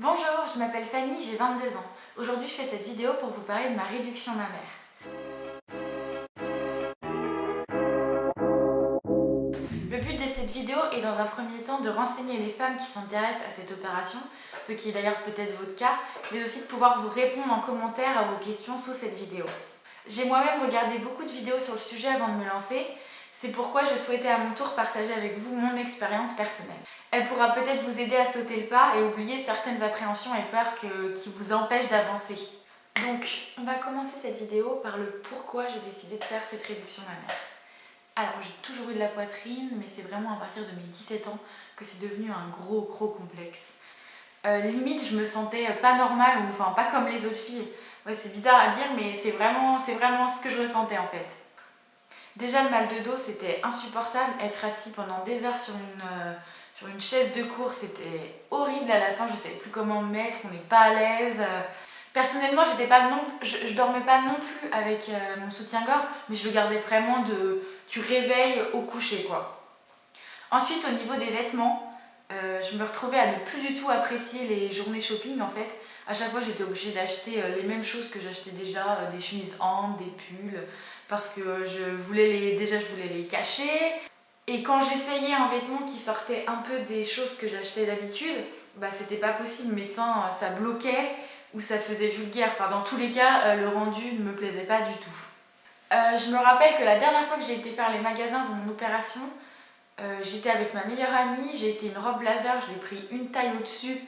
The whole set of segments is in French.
Bonjour, je m'appelle Fanny, j'ai 22 ans. Aujourd'hui, je fais cette vidéo pour vous parler de ma réduction mammaire. Le but de cette vidéo est dans un premier temps de renseigner les femmes qui s'intéressent à cette opération, ce qui est d'ailleurs peut-être votre cas, mais aussi de pouvoir vous répondre en commentaire à vos questions sous cette vidéo. J'ai moi-même regardé beaucoup de vidéos sur le sujet avant de me lancer, c'est pourquoi je souhaitais à mon tour partager avec vous mon expérience personnelle. Elle pourra peut-être vous aider à sauter le pas et oublier certaines appréhensions et peurs qui vous empêchent d'avancer. Donc, on va commencer cette vidéo par le pourquoi j'ai décidé de faire cette réduction mammaire. Alors, j'ai toujours eu de la poitrine, mais c'est vraiment à partir de mes 17 ans que c'est devenu un gros complexe. Limite, je me sentais pas normale, ou enfin pas comme les autres filles. Ouais, c'est bizarre à dire, mais c'est vraiment ce que je ressentais en fait. Déjà, le mal de dos, c'était insupportable. Être assis pendant des heures sur une chaise de cours, c'était horrible à la fin. Je savais plus comment me mettre, on n'est pas à l'aise. Personnellement, je dormais pas non plus avec mon soutien-gorge, mais je le gardais vraiment du réveil au coucher, quoi. Ensuite, au niveau des vêtements, je me retrouvais à ne plus du tout apprécier les journées shopping en fait. À chaque fois, j'étais obligée d'acheter les mêmes choses que j'achetais déjà, des chemises amples, des pulls, parce que je voulais les cacher. Et quand j'essayais un vêtement qui sortait un peu des choses que j'achetais d'habitude, bah c'était pas possible, mes seins ça bloquait ou ça faisait vulgaire. Enfin, dans tous les cas, le rendu ne me plaisait pas du tout. Je me rappelle que la dernière fois que j'ai été faire les magasins pour mon opération, j'étais avec ma meilleure amie, j'ai essayé une robe blazer, je l'ai pris une taille au-dessus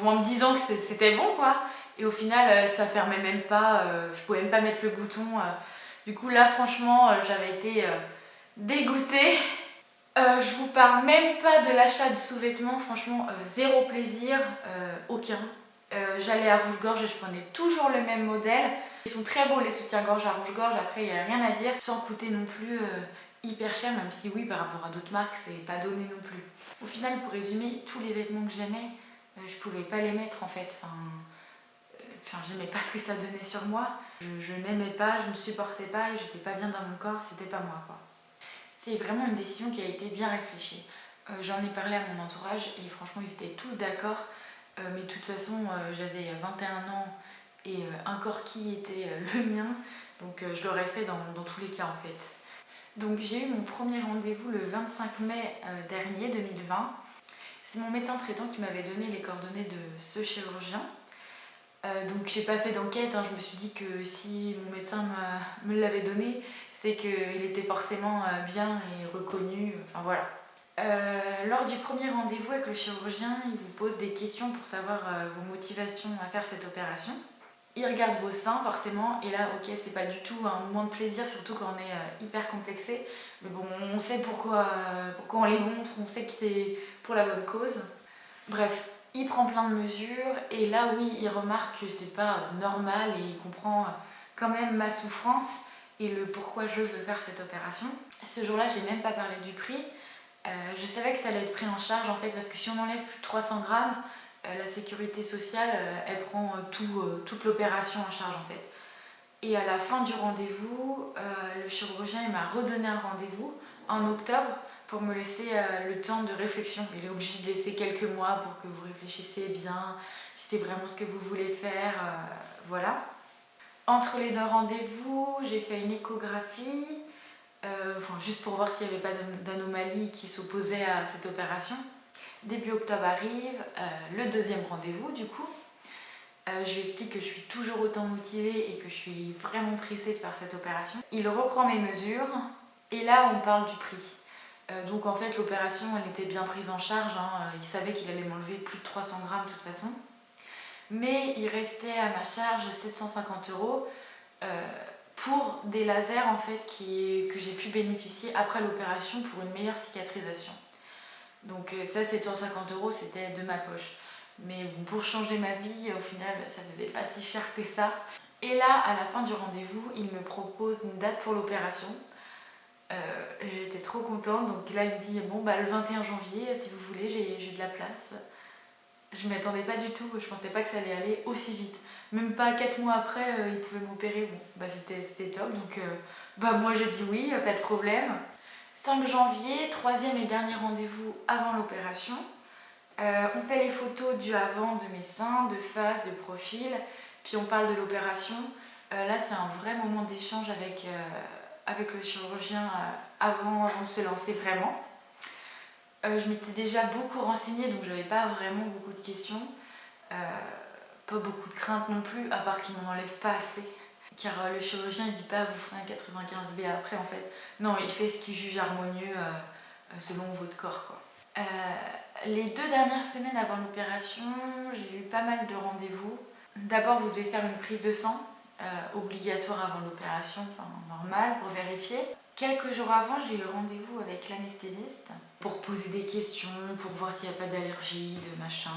en me disant que c'était bon quoi. Et au final, ça fermait même pas, je pouvais même pas mettre le bouton. Du coup là franchement, j'avais été dégoûtée. Je vous parle même pas de l'achat de sous-vêtements, franchement zéro plaisir, aucun. J'allais à rouge-gorge et je prenais toujours le même modèle. Ils sont très beaux les soutiens-gorge à rouge-gorge, après il n'y a rien à dire, sans coûter non plus hyper cher, même si oui par rapport à d'autres marques c'est pas donné non plus. Au final, pour résumer, tous les vêtements que j'aimais, je pouvais pas les mettre en fait. J'aimais pas ce que ça donnait sur moi. Je n'aimais pas, je ne supportais pas et j'étais pas bien dans mon corps, c'était pas moi quoi. C'est vraiment une décision qui a été bien réfléchie. J'en ai parlé à mon entourage et franchement ils étaient tous d'accord. Mais de toute façon j'avais 21 ans et un corps qui était le mien. Donc je l'aurais fait dans tous les cas en fait. Donc j'ai eu mon premier rendez-vous le 25 mai dernier 2020. C'est mon médecin traitant qui m'avait donné les coordonnées de ce chirurgien. Donc j'ai pas fait d'enquête, je me suis dit que si mon médecin me l'avait donné, c'est qu'il était forcément bien et reconnu, enfin voilà. Lors du premier rendez-vous avec le chirurgien, il vous pose des questions pour savoir vos motivations à faire cette opération. Il regarde vos seins forcément, et là ok c'est pas du tout un moment de plaisir, surtout quand on est hyper complexé. Mais bon, on sait pourquoi on les montre, on sait que c'est pour la bonne cause. Bref, il prend plein de mesures et là oui il remarque que c'est pas normal et il comprend quand même ma souffrance et le pourquoi je veux faire cette opération. Ce jour-là j'ai même pas parlé du prix. Je savais que ça allait être pris en charge en fait parce que si on enlève plus de 300 grammes, la sécurité sociale elle prend toute l'opération en charge en fait. Et à la fin du rendez-vous, le chirurgien il m'a redonné un rendez-vous en octobre pour me laisser le temps de réflexion. Il est obligé de laisser quelques mois pour que vous réfléchissiez bien, si c'est vraiment ce que vous voulez faire, voilà. Entre les deux rendez-vous, j'ai fait une échographie, juste pour voir s'il n'y avait pas d'anomalie qui s'opposait à cette opération. Début octobre arrive, le deuxième rendez-vous du coup. Je lui explique que je suis toujours autant motivée et que je suis vraiment pressée de faire cette opération. Il reprend mes mesures et là on parle du prix. Donc en fait l'opération elle était bien prise en charge, il savait qu'il allait m'enlever plus de 300 grammes de toute façon. Mais il restait à ma charge 750 € pour des lasers en fait que j'ai pu bénéficier après l'opération pour une meilleure cicatrisation. Donc ça 750 € c'était de ma poche. Mais bon, pour changer ma vie, au final, ça faisait pas si cher que ça. Et là, à la fin du rendez-vous, il me propose une date pour l'opération. J'étais trop contente, donc là il me dit bon bah le 21 janvier, si vous voulez, j'ai de la place. Je m'y attendais pas du tout, je pensais pas que ça allait aller aussi vite. Même pas 4 mois après, il pouvait m'opérer, bon bah c'était top, donc moi j'ai dit oui, pas de problème. 5 janvier, troisième et dernier rendez-vous avant l'opération. On fait les photos du avant de mes seins, de face, de profil, puis on parle de l'opération. Là c'est un vrai moment d'échange avec le chirurgien avant de se lancer vraiment. Je m'étais déjà beaucoup renseignée donc j'avais pas vraiment beaucoup de questions. Pas beaucoup de craintes non plus, à part qu'il m'en enlève pas assez. Car le chirurgien il dit pas vous ferez un 95B après en fait. Non, il fait ce qu'il juge harmonieux selon votre corps quoi. Les 2 dernières semaines avant l'opération, j'ai eu pas mal de rendez-vous. D'abord, vous devez faire une prise de sang, obligatoire avant l'opération, enfin normale, pour vérifier. Quelques jours avant, j'ai eu rendez-vous avec l'anesthésiste pour poser des questions, pour voir s'il n'y a pas d'allergie, de machin.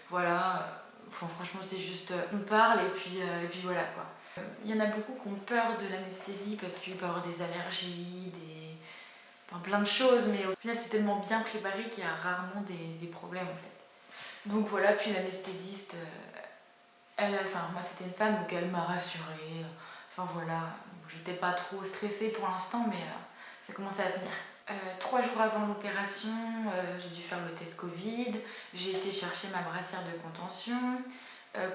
Voilà, enfin, franchement, c'est juste, on parle et puis voilà quoi. Il y en a beaucoup qui ont peur de l'anesthésie parce qu'il peut y avoir des allergies, enfin, plein de choses, mais au final c'est tellement bien préparé qu'il y a rarement des problèmes en fait. Donc voilà, puis l'anesthésiste, moi c'était une femme donc elle m'a rassurée, enfin voilà, j'étais pas trop stressée pour l'instant mais ça commençait à venir. 3 jours avant l'opération, j'ai dû faire le test Covid, j'ai été chercher ma brassière de contention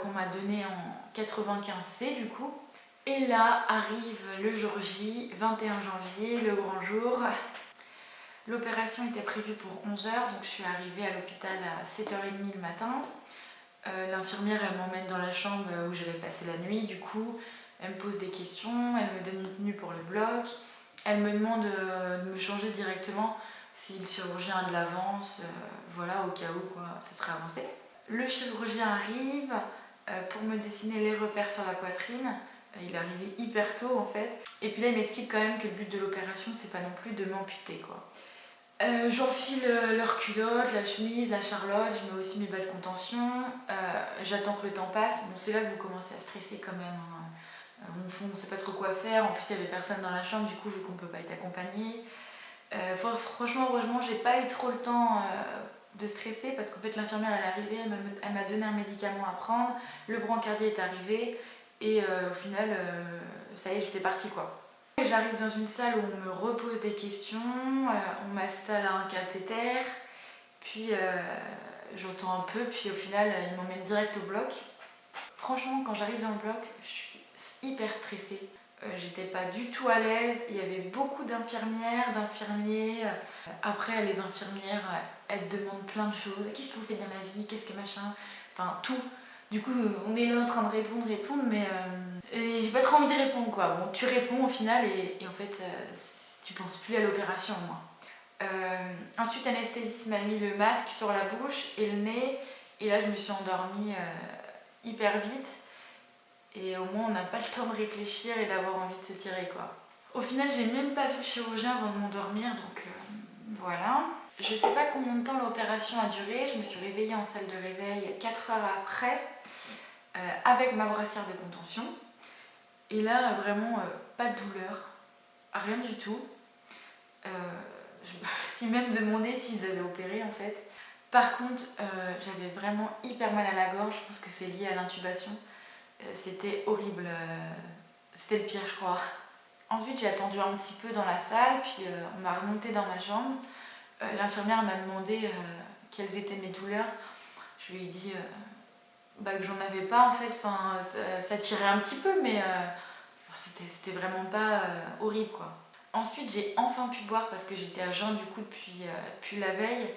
qu'on m'a donnée en 95C du coup. Et là arrive le jour J, 21 janvier, le grand jour. L'opération était prévue pour 11h, donc je suis arrivée à l'hôpital à 7h30 le matin. L'infirmière, elle m'emmène dans la chambre où j'allais passer la nuit, du coup, elle me pose des questions, elle me donne une tenue pour le bloc, elle me demande de me changer directement si le chirurgien a de l'avance, voilà, au cas où, quoi, ça serait avancé. Le chirurgien arrive pour me dessiner les repères sur la poitrine. Il est arrivé hyper tôt en fait. Et puis là, il m'explique quand même que le but de l'opération, c'est pas non plus de m'amputer, quoi. J'enfile leur culotte, la chemise, la charlotte, je mets aussi mes bas de contention, j'attends que le temps passe. Bon, c'est là que vous commencez à stresser quand même, hein. Au fond, on sait pas trop quoi faire, en plus il y avait personne dans la chambre, du coup vu qu'on peut pas être accompagné. Franchement, heureusement, j'ai pas eu trop le temps de stresser parce qu'en fait l'infirmière elle est arrivée, elle m'a donné un médicament à prendre, le brancardier est arrivé et au final, ça y est, j'étais partie quoi. J'arrive dans une salle où on me repose des questions, on m'installe un cathéter, puis j'entends un peu, puis au final ils m'emmènent direct au bloc. Franchement, quand j'arrive dans le bloc, je suis hyper stressée. J'étais pas du tout à l'aise, il y avait beaucoup d'infirmières, d'infirmiers. Après, les infirmières, elles te demandent plein de choses. Qu'est-ce que vous faites dans la vie? Qu'est-ce que machin? Enfin, tout. Du coup, on est là en train de répondre, mais j'ai pas trop envie de répondre quoi. Bon, tu réponds au final et en fait, tu penses plus à l'opération moi. Ensuite, l'anesthésiste m'a mis le masque sur la bouche et le nez, et là je me suis endormie hyper vite. Et au moins, on n'a pas le temps de réfléchir et d'avoir envie de se tirer quoi. Au final, j'ai même pas vu le chirurgien avant de m'endormir, donc voilà. Je sais pas combien de temps l'opération a duré, je me suis réveillée en salle de réveil 4 heures après avec ma brassière de contention. Et là, vraiment, pas de douleur, rien du tout. Je me suis même demandé s'ils avaient opéré en fait. Par contre, j'avais vraiment hyper mal à la gorge, je pense que c'est lié à l'intubation. C'était horrible, c'était le pire je crois. Ensuite, j'ai attendu un petit peu dans la salle, puis on m'a remonté dans ma chambre. L'infirmière m'a demandé quelles étaient mes douleurs. Je lui ai dit que j'en avais pas en fait, enfin, ça tirait un petit peu mais c'était vraiment pas horrible quoi. Ensuite j'ai enfin pu boire parce que j'étais à jeun du coup depuis la veille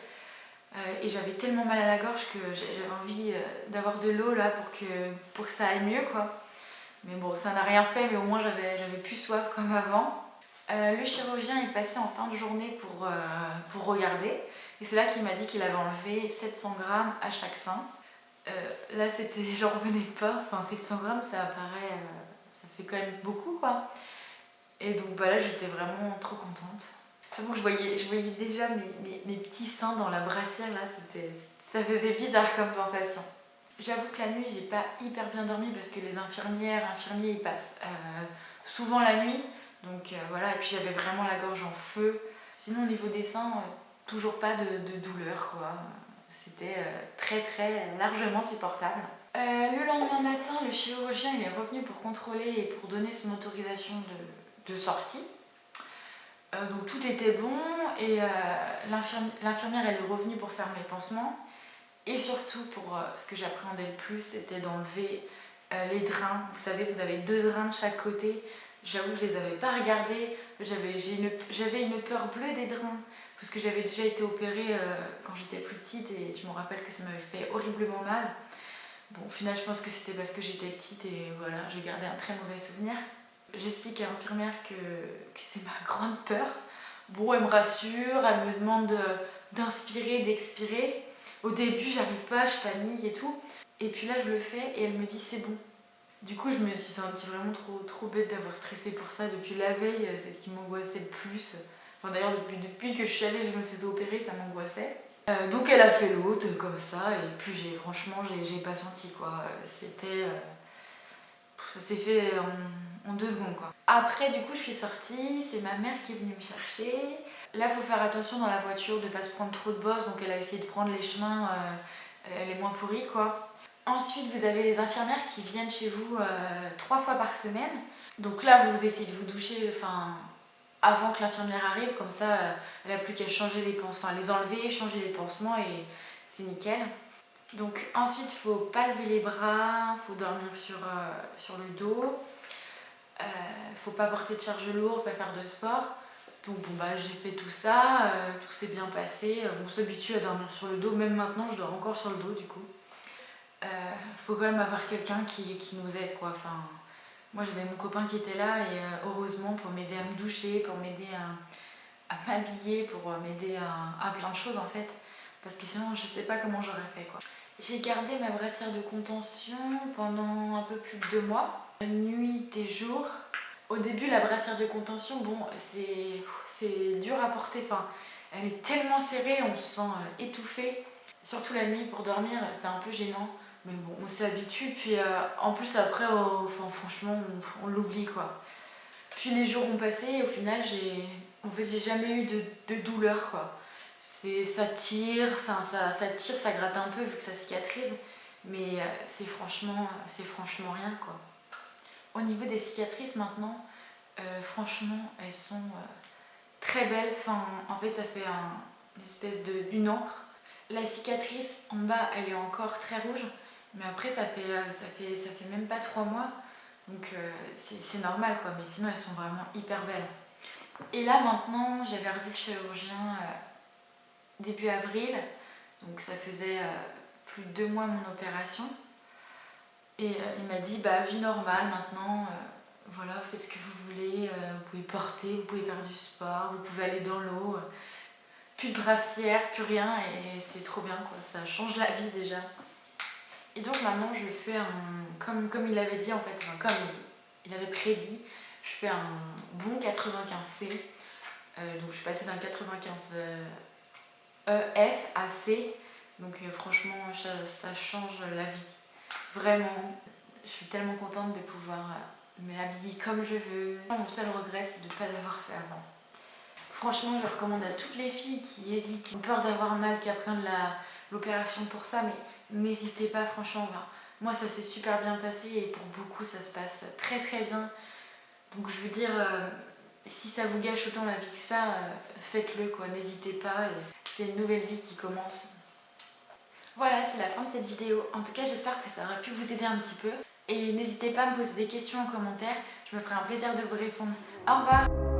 et j'avais tellement mal à la gorge que j'avais envie d'avoir de l'eau là pour que ça aille mieux quoi. Mais bon, ça n'a rien fait, mais au moins j'avais plus soif comme avant. Le chirurgien est passé en fin de journée pour regarder. Et c'est là qu'il m'a dit qu'il avait enlevé 700 grammes à chaque sein. Là, j'en revenais pas. Enfin, 700 grammes, ça paraît... ça fait quand même beaucoup, quoi. Et donc là, j'étais vraiment trop contente. J'avoue que je voyais déjà mes petits seins dans la brassière, là. Ça faisait bizarre comme sensation. J'avoue que la nuit, j'ai pas hyper bien dormi parce que les infirmiers, ils passent souvent la nuit. Donc voilà, et puis j'avais vraiment la gorge en feu. Sinon, au niveau des seins, toujours pas de douleur, quoi. C'était très largement supportable. Le lendemain matin, le chirurgien il est revenu pour contrôler et pour donner son autorisation de sortie. Donc tout était bon et l'infirmière elle est revenue pour faire mes pansements. Et surtout, pour ce que j'appréhendais le plus, c'était d'enlever les drains. Vous savez, vous avez 2 drains de chaque côté. J'avoue, je les avais pas regardés. J'avais une peur bleue des drains. Parce que j'avais déjà été opérée quand j'étais plus petite et je me rappelle que ça m'avait fait horriblement mal. Bon, au final, je pense que c'était parce que j'étais petite et voilà, j'ai gardé un très mauvais souvenir. J'explique à l'infirmière que c'est ma grande peur. Bon, elle me rassure, elle me demande d'inspirer, d'expirer. Au début, j'arrive pas, je panique et tout. Et puis là, je le fais et elle me dit c'est bon. Du coup, je me suis sentie vraiment trop bête d'avoir stressé pour ça. Depuis la veille, c'est ce qui m'angoissait le plus. Enfin, d'ailleurs, depuis que je savais que je me faisais opérer, ça m'angoissait. Donc elle a fait l'autre comme ça et puis franchement j'ai pas senti quoi. C'était... ça s'est fait en 2 secondes quoi. Après du coup je suis sortie, c'est ma mère qui est venue me chercher. Là il faut faire attention dans la voiture de pas se prendre trop de bosses, donc elle a essayé de prendre les chemins les moins pourris quoi. Ensuite vous avez les infirmières qui viennent chez vous 3 fois par semaine. Donc là vous essayez de vous doucher, avant que l'infirmière arrive, comme ça elle n'a plus qu'à changer les pansements, enfin les enlever, changer les pansements et c'est nickel. Donc ensuite il faut pas lever les bras, il faut dormir sur le dos, faut pas porter de charge lourde, pas faire de sport. Donc bon bah j'ai fait tout ça, tout s'est bien passé, on s'habitue à dormir sur le dos, même maintenant je dors encore sur le dos du coup. Faut quand même avoir quelqu'un qui nous aide quoi, moi j'avais mon copain qui était là et heureusement pour m'aider à me doucher, pour m'aider à m'habiller, pour m'aider à plein de choses en fait. Parce que sinon je sais pas comment j'aurais fait quoi. J'ai gardé ma brassière de contention pendant un peu plus de 2 mois, nuit et jour. Au début la brassière de contention, bon c'est dur à porter, elle est tellement serrée, on se sent étouffé. Surtout la nuit pour dormir, c'est un peu gênant. Mais bon, on s'habitue, puis en plus après, franchement, on l'oublie quoi. Puis les jours ont passé et au final, j'ai jamais eu de douleur quoi. Ça tire, ça gratte un peu vu que ça cicatrise, mais c'est franchement rien quoi. Au niveau des cicatrices maintenant, franchement, elles sont très belles. En fait, ça fait une espèce d'une encre. La cicatrice en bas, elle est encore très rouge. Mais après, ça fait même pas 3 mois, donc c'est normal quoi, mais sinon elles sont vraiment hyper belles. Et là maintenant, j'avais revu le chirurgien début avril, donc ça faisait plus de 2 mois mon opération. Et il m'a dit, bah vie normale maintenant, voilà, faites ce que vous voulez, vous pouvez porter, vous pouvez faire du sport, vous pouvez aller dans l'eau, plus de brassière, plus rien, et c'est trop bien quoi, ça change la vie déjà. Et donc maintenant je fais comme il avait dit en fait, comme il avait prédit, je fais un bon 95C. Donc je suis passée d'un 95 EF à C. Donc franchement ça change la vie. Vraiment, je suis tellement contente de pouvoir m'habiller comme je veux. Mon seul regret c'est de ne pas l'avoir fait avant. Franchement je recommande à toutes les filles qui hésitent, qui ont peur d'avoir mal, qui apprennent l'opération pour ça, mais n'hésitez pas franchement, moi ça s'est super bien passé et pour beaucoup ça se passe très très bien. Donc je veux dire, si ça vous gâche autant la vie que ça, faites-le quoi, n'hésitez pas, c'est une nouvelle vie qui commence. Voilà, c'est la fin de cette vidéo. En tout cas j'espère que ça aurait pu vous aider un petit peu. Et n'hésitez pas à me poser des questions en commentaire, je me ferai un plaisir de vous répondre. Au revoir!